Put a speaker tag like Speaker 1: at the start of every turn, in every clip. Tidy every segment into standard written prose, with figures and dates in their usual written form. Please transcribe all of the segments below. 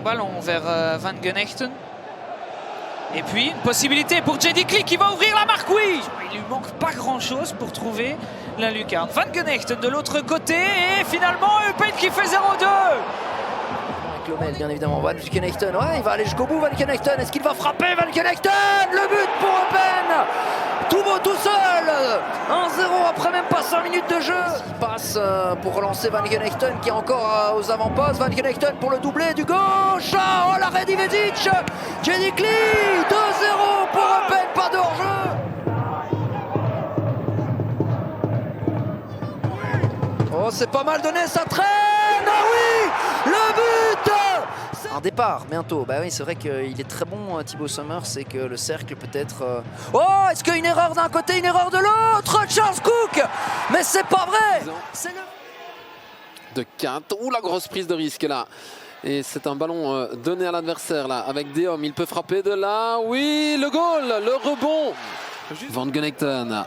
Speaker 1: Long ballon vers Van Genechten. Et puis une possibilité pour Jedi Klik qui va ouvrir la marque, oui. Il lui manque pas grand chose pour trouver la lucarne. Van Genechten de l'autre côté et finalement Eupen qui fait 0-2.
Speaker 2: Lomel, bien évidemment, Van Genechten, ouais, il va aller jusqu'au bout, Van Genechten, est-ce qu'il va frapper Van Genechten? Le but pour Eupen, tout beau tout seul, 1-0 après même pas 5 minutes de jeu. Il passe pour relancer Van Genechten qui est encore aux avant-postes, Van Genechten pour le doublé du gauche, oh l'arrêt d'Ivedic, Jedi Klik, 2-0 pour Eupen, pas de hors-jeu. Oh c'est pas mal donné, ça traîne, ah oui, le but. Un départ bientôt, bah oui c'est vrai qu'il est très bon Thibaut Sommer, c'est que le cercle peut-être... Oh est-ce qu'une erreur d'un côté, une erreur de l'autre, Charles Cook. Mais c'est pas vrai, c'est le...
Speaker 3: De quinte, ou la grosse prise de risque là. Et c'est un ballon donné à l'adversaire là, avec des hommes, il peut frapper de là, oui le goal, le rebond. Van Genechten,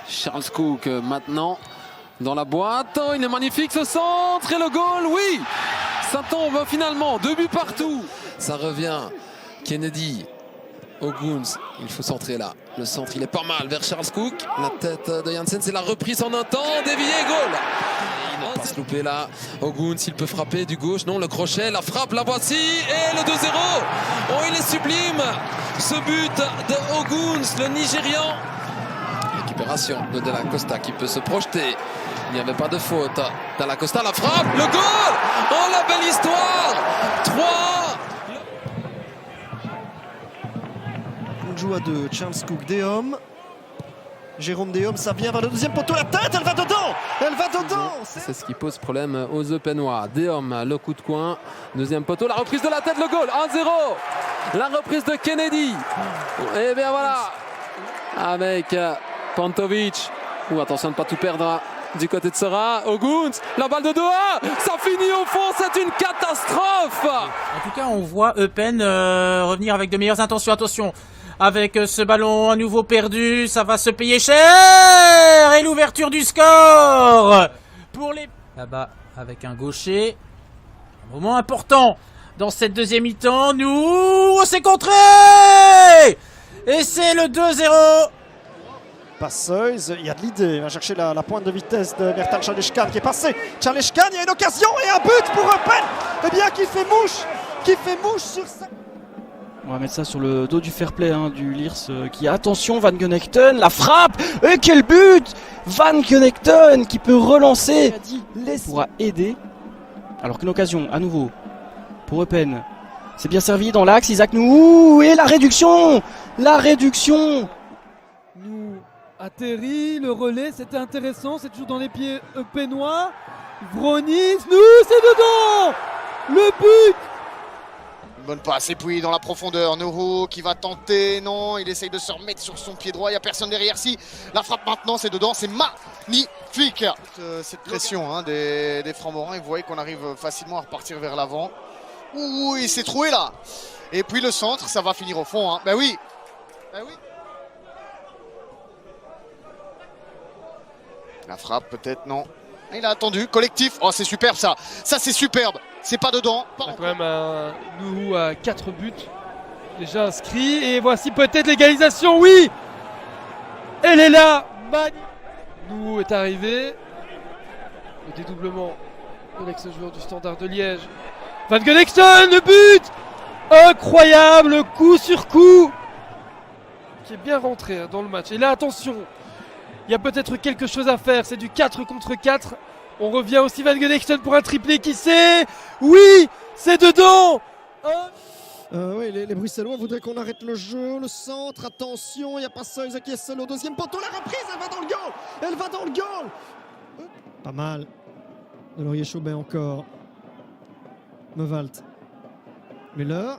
Speaker 3: Charles Cook maintenant dans la boîte, oh, il est magnifique ce centre et le goal, oui. Ça tombe finalement, 2 buts partout. Ça revient, Kennedy, Oguns, il faut centrer là. Le centre il est pas mal vers Charles Cook. La tête de Janssen, c'est la reprise en un temps, dévié, goal. Il ne pas se louper là. Oguns, il peut frapper du gauche, non le crochet, la frappe, la voici. Et le 2-0, oh il est sublime. Ce but de Oguns, le Nigérian. Récupération de Della Costa qui peut se projeter. Il n'y avait pas de faute. Della Costa, la frappe, le goal. Oh la belle histoire. 3.
Speaker 4: On joue à 2, Charles Cook, Dehomme. Jérôme Dehomme, ça vient vers le deuxième poteau, la tête, elle va dedans. Elle va dedans.
Speaker 3: C'est ce qui pose problème aux Eupenois. Dehomme, le coup de coin. Deuxième poteau, la reprise de la tête, le goal. 1-0. La reprise de Kennedy. Et bien voilà. Avec Pantovic. Ou attention de ne pas tout perdre. Du côté de Sera, Oguns, la balle de Doha, ça finit au fond, c'est une catastrophe.
Speaker 5: En tout cas, on voit Eupen revenir avec de meilleures intentions. Attention, avec ce ballon à nouveau perdu, ça va se payer cher. Et l'ouverture du score pour les... Là-bas, avec un gaucher. Un moment important dans cette deuxième mi-temps. Nous, c'est contré. Et c'est le 2-0.
Speaker 4: Passeuse, il y a de l'idée, il va chercher la pointe de vitesse de Bertan Chaleshkan qui est passé. Chaleshkan, il y a une occasion et un but pour Eupen, eh bien qui fait mouche sur ça.
Speaker 6: On va mettre ça sur le dos du fair play du Liers qui attention Van Genechten, la frappe, et quel but. Van Genechten qui peut relancer, pourra aider. Alors qu'une occasion à nouveau pour Eupen, c'est bien servi dans l'axe, Isaac Nou, et la réduction.
Speaker 7: Nous atterrit, le relais, c'était intéressant, c'est toujours dans les pieds eupenois. Vronis, nous, c'est dedans. Le but.
Speaker 8: Une bonne passe et puis dans la profondeur, Nouro qui va tenter, non, il essaye de se remettre sur son pied droit, il n'y a personne derrière. Si, la frappe maintenant, c'est dedans, c'est magnifique. Cette pression des Francs-Morins, vous voyez qu'on arrive facilement à repartir vers l'avant. Ouh, il s'est troué là. Et puis le centre, ça va finir au fond. Ben oui. La frappe peut-être, non. Il a attendu, collectif. Oh c'est superbe ça. Ça c'est superbe. C'est pas dedans.
Speaker 7: On a quand même un Nourou à 4 buts déjà inscrits. Et voici peut-être l'égalisation, oui. Elle est là. Nourou est arrivé. Le dédoublement de l'ex-joueur du Standard de Liège. Van Genechten, le but. Incroyable, coup sur coup. Qui est bien rentré dans le match. Et là attention. Il y a peut-être quelque chose à faire, c'est du 4 contre 4. On revient aussi Van Genechten pour un triplé, qui sait. Oui, c'est dedans.
Speaker 4: Oui, les Bruxellois voudraient qu'on arrête le jeu, le centre, attention, il n'y a pas Seuze qui est seul au deuxième poteau, la reprise, elle va dans le goal. Pas mal. De Laurier-Chaubet encore. Mevalt. Müller.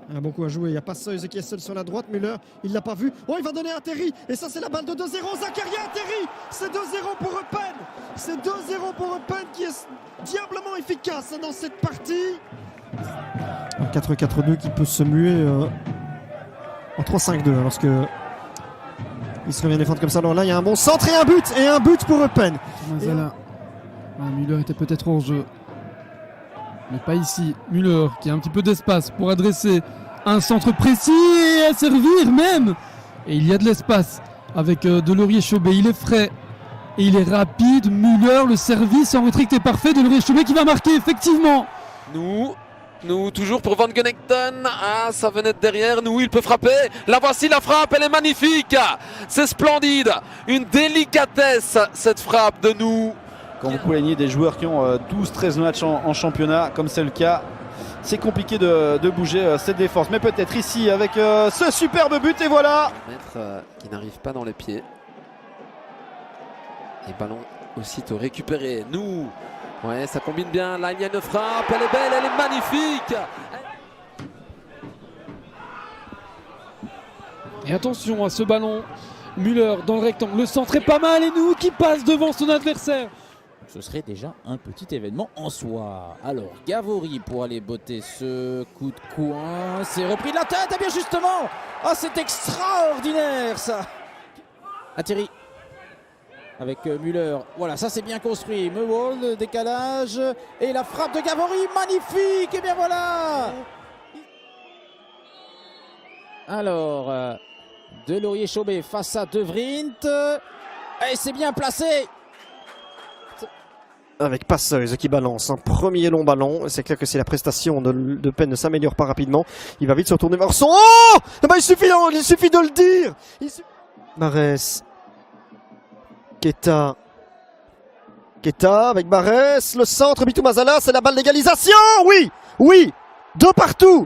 Speaker 4: Il y a beaucoup à jouer, il n'y a pas Seuze qui est seul sur la droite, Müller, il ne l'a pas vu. Oh, il va donner à Terry, et ça c'est la balle de 2-0, Zakaria Terry. C'est 2-0 pour Eupen. C'est 2-0 pour Eupen qui est diablement efficace dans cette partie. Un 4-4-2 qui peut se muer en 3-5-2 lorsque il se revient défendre comme ça. Alors là, il y a un bon centre et un but pour Eupen.
Speaker 7: Müller était peut-être en jeu. mais pas ici. Müller qui a un petit peu d'espace pour adresser un centre précis et à servir même. Et il y a de l'espace avec Delaurier-Chobé. Il est frais et il est rapide. Müller, le service en retrait est parfait. Delaurier-Chobé qui va marquer effectivement.
Speaker 3: Nous, toujours pour Van Gunekten. Ah, ça venait de derrière. Nous, il peut frapper. La voici, la frappe. Elle est magnifique. C'est splendide. Une délicatesse, cette frappe de nous.
Speaker 9: Quand vous plaignez des joueurs qui ont 12-13 matchs en championnat, comme c'est le cas, c'est compliqué de bouger cette défense. Mais peut-être ici avec ce superbe but. Et voilà.
Speaker 3: Maître qui n'arrive pas dans les pieds. Et ballon aussitôt récupéré. Nous. Ouais, ça combine bien. Là, il y a une frappe. Elle est belle, elle est magnifique.
Speaker 7: Et attention à ce ballon. Müller dans le rectangle. Le centre est pas mal et nous qui passe devant son adversaire.
Speaker 10: Ce serait déjà un petit événement en soi. Alors, Gavory pour aller botter ce coup de coin. C'est repris de la tête, et bien justement. Ah, c'est extraordinaire ça. Thierry. Avec Müller. Voilà, ça c'est bien construit. Mewald, le décalage. Et la frappe de Gavory, magnifique. Et bien voilà. Alors, Delaurier-Chobé face à De Vrient. Et c'est bien placé.
Speaker 4: Avec Passeuse qui balance un premier long ballon. C'est clair que si la prestation de Pen ne s'améliore pas rapidement, il va vite se retourner vers son... Oh ben, il suffit de le dire. Marès. Keita avec Marès. Le centre, Bitou Mazala, c'est la balle d'égalisation. Oui, de partout.